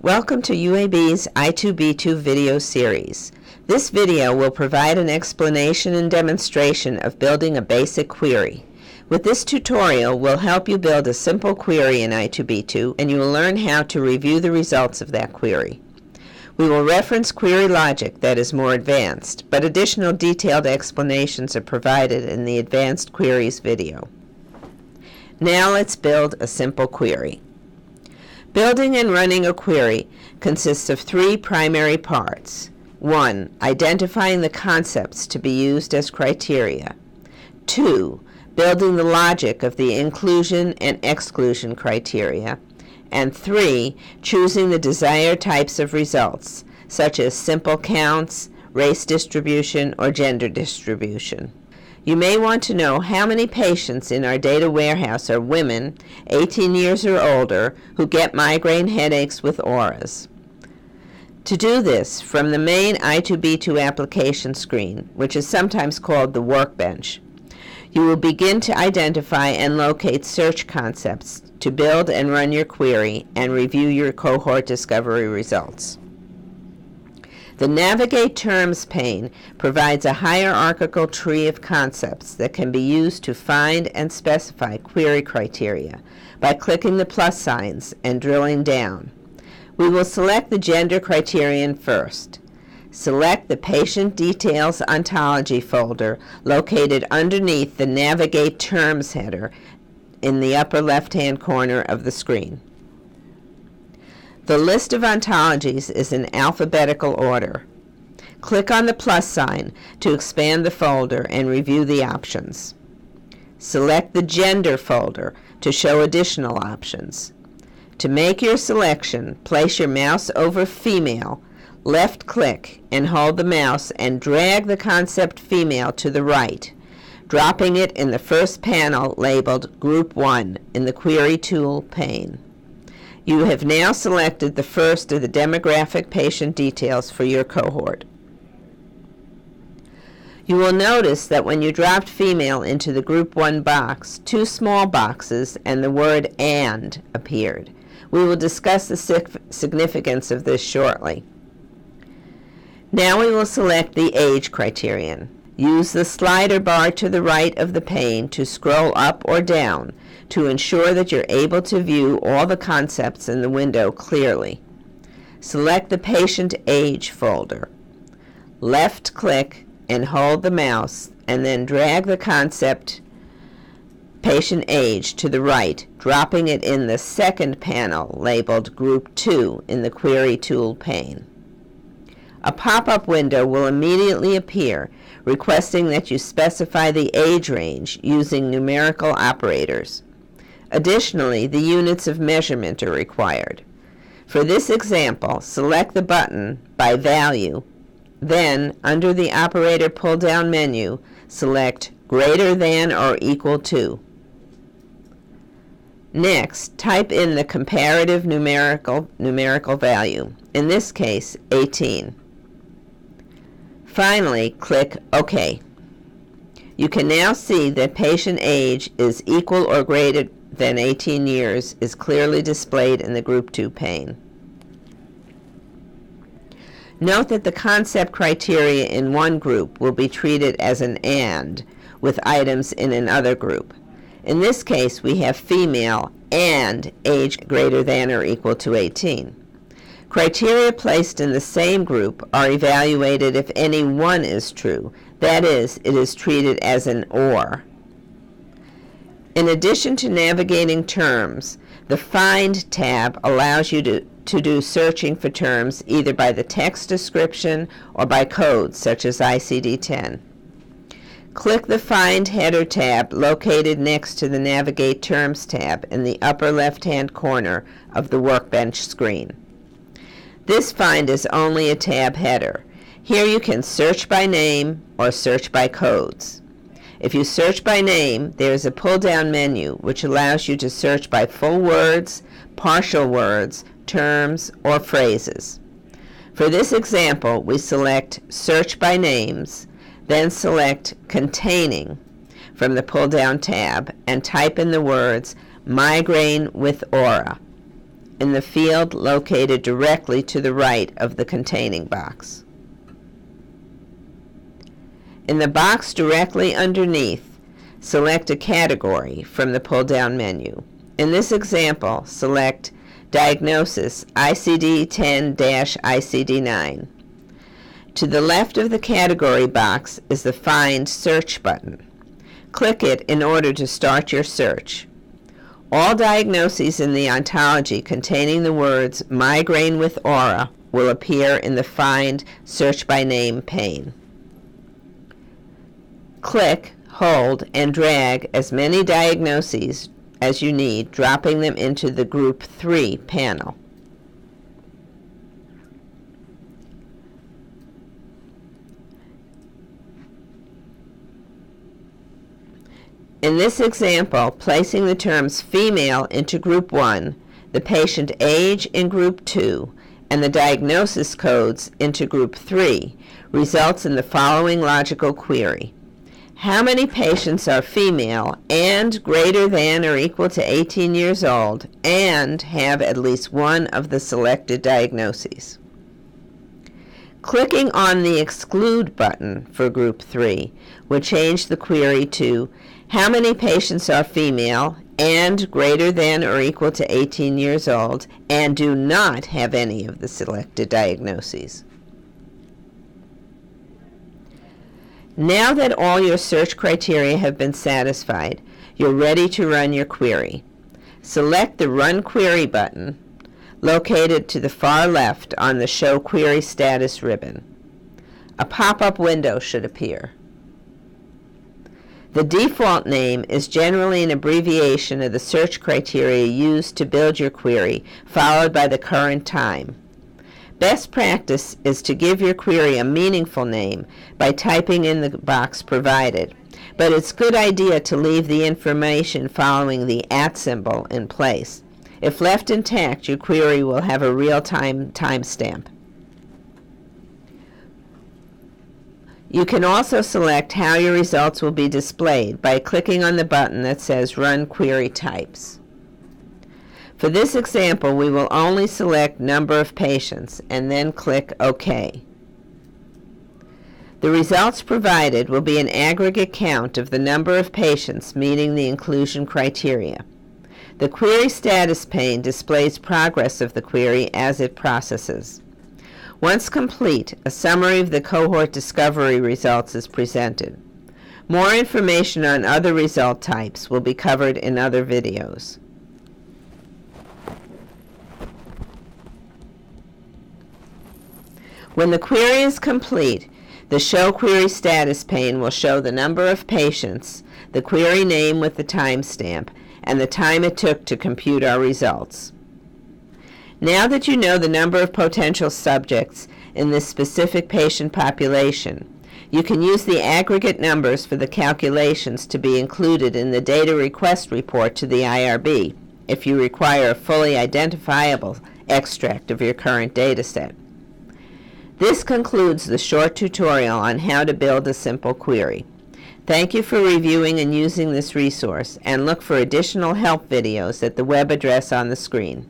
Welcome to UAB's i2b2 video series. This video will provide an explanation and demonstration of building a basic query. With this tutorial, we'll help you build a simple query in i2b2, and you will learn how to review the results of that query. We will reference query logic that is more advanced, but additional detailed explanations are provided in the Advanced Queries video. Now let's build a simple query. Building and running a query consists of three primary parts. 1. Identifying the concepts to be used as criteria. 2. Building the logic of the inclusion and exclusion criteria. And 3. Choosing the desired types of results, such as simple counts, race distribution, or gender distribution. You may want to know how many patients in our data warehouse are women, 18 years or older, who get migraine headaches with auras. To do this, from the main i2b2 application screen, which is sometimes called the workbench, you will begin to identify and locate search concepts to build and run your query and review your cohort discovery results. The Navigate Terms pane provides a hierarchical tree of concepts that can be used to find and specify query criteria by clicking the plus signs and drilling down. We will select the gender criterion first. Select the Patient Details Ontology folder located underneath the Navigate Terms header in the upper left-hand corner of the screen. The list of ontologies is in alphabetical order. Click on the plus sign to expand the folder and review the options. Select the Gender folder to show additional options. To make your selection, place your mouse over Female, left-click, and hold the mouse and drag the concept Female to the right, dropping it in the first panel labeled Group 1 in the Query Tool pane. You have now selected the first of the demographic patient details for your cohort. You will notice that when you dropped Female into the Group 1 box, two small boxes and the word AND appeared. We will discuss the significance of this shortly. Now we will select the age criterion. Use the slider bar to the right of the pane to scroll up or down to ensure that you're able to view all the concepts in the window clearly. Select the Patient Age folder. Left-click and hold the mouse, and then drag the concept Patient Age to the right, dropping it in the second panel labeled Group 2 in the Query Tool pane. A pop-up window will immediately appear requesting that you specify the age range using numerical operators. Additionally, the units of measurement are required. For this example, select the button by value. Then, under the operator pull-down menu, select greater than or equal to. Next, type in the comparative numerical value, in this case, 18. Finally, click OK. You can now see that patient age is equal or greater than 18 years is clearly displayed in the Group 2 pane. Note that the concept criteria in one group will be treated as an AND with items in another group. In this case, we have Female and age greater than or equal to 18. Criteria placed in the same group are evaluated if any one is true. That is, it is treated as an OR. In addition to navigating terms, the Find tab allows you to do searching for terms either by the text description or by codes such as ICD-10. Click the Find Header tab located next to the Navigate Terms tab in the upper left-hand corner of the Workbench screen. This find is only a tab header. Here you can search by name or search by codes. If you search by name, there is a pull-down menu which allows you to search by full words, partial words, terms, or phrases. For this example, we select Search by Names, then select Containing from the pull-down tab and type in the words migraine with aura. in the field located directly to the right of the containing box. In the box directly underneath, select a category from the pull-down menu. In this example, select Diagnosis ICD-10-ICD-9. To the left of the category box is the Find Search button. Click it in order to start your search. All diagnoses in the ontology containing the words migraine with aura will appear in the Find Search by Name pane. Click, hold, and drag as many diagnoses as you need, dropping them into the Group 3 panel. In this example, placing the terms female into Group 1, the patient age in Group 2, and the diagnosis codes into Group 3 results in the following logical query. How many patients are female and greater than or equal to 18 years old and have at least one of the selected diagnoses? Clicking on the Exclude button for Group 3 would change the query to how many patients are female and greater than or equal to 18 years old and do not have any of the selected diagnoses. Now that all your search criteria have been satisfied, you're ready to run your query. Select the Run Query button located to the far left on the Show Query Status ribbon. A pop-up window should appear. The default name is generally an abbreviation of the search criteria used to build your query, followed by the current time. Best practice is to give your query a meaningful name by typing in the box provided, but it's a good idea to leave the information following the @ symbol in place. If left intact, your query will have a real-time timestamp. You can also select how your results will be displayed by clicking on the button that says Run Query Types. For this example, we will only select number of patients and then click OK. The results provided will be an aggregate count of the number of patients meeting the inclusion criteria. The Query Status pane displays progress of the query as it processes. Once complete, a summary of the cohort discovery results is presented. More information on other result types will be covered in other videos. When the query is complete, the Show Query Status pane will show the number of patients, the query name with the timestamp, and the time it took to compute our results. Now that you know the number of potential subjects in this specific patient population, you can use the aggregate numbers for the calculations to be included in the data request report to the IRB if you require a fully identifiable extract of your current data set. This concludes the short tutorial on how to build a simple query. Thank you for reviewing and using this resource, and look for additional help videos at the web address on the screen.